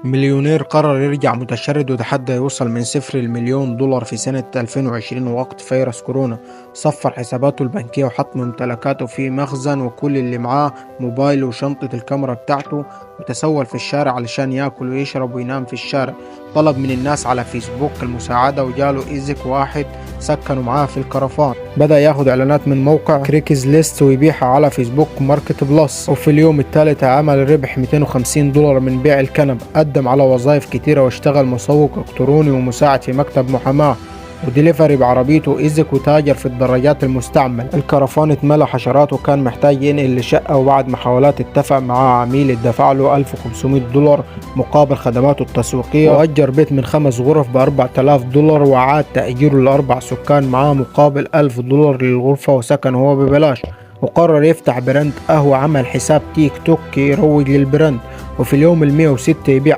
مليونير قرر يرجع متشرد وتحدى يوصل من صفر لمليون دولار في سنة 2020 وقت فيروس كورونا. صفر حساباته البنكية وحط ممتلكاته في مخزن وكل اللي معاه موبايله وشنطة الكاميرا بتاعته، وتسول في الشارع علشان ياكل ويشرب وينام في الشارع. طلب من الناس على فيسبوك المساعدة وجاله إيزك واحد سكنوا معاه في الكرفان. بدأ ياخد إعلانات من موقع كريكز ليست ويبيعها على فيسبوك ماركت بلس، وفي اليوم الثالث عمل ربح 250 دولار من بيع الكنب. قدم على وظائف كتيرة واشتغل مسوق إلكتروني ومساعد في مكتب محاماة وديليفري بعربيته إيزك، وتاجر في الدراجات المستعمل. الكرفان اتملى حشرات وكان محتاج ينقل لشقة، وبعد محاولات اتفق مع عميل ادفع له 1500 دولار مقابل خدماته التسويقية، وأجر بيت من 5 غرف ب4000 دولار وعاد تأجيره ل4 سكان معاه مقابل 1000 دولار للغرفة وسكن هو ببلاش. وقرر يفتح براند قهوة، عمل حساب تيك توك يروج للبراند، وفي اليوم ال106 يبيع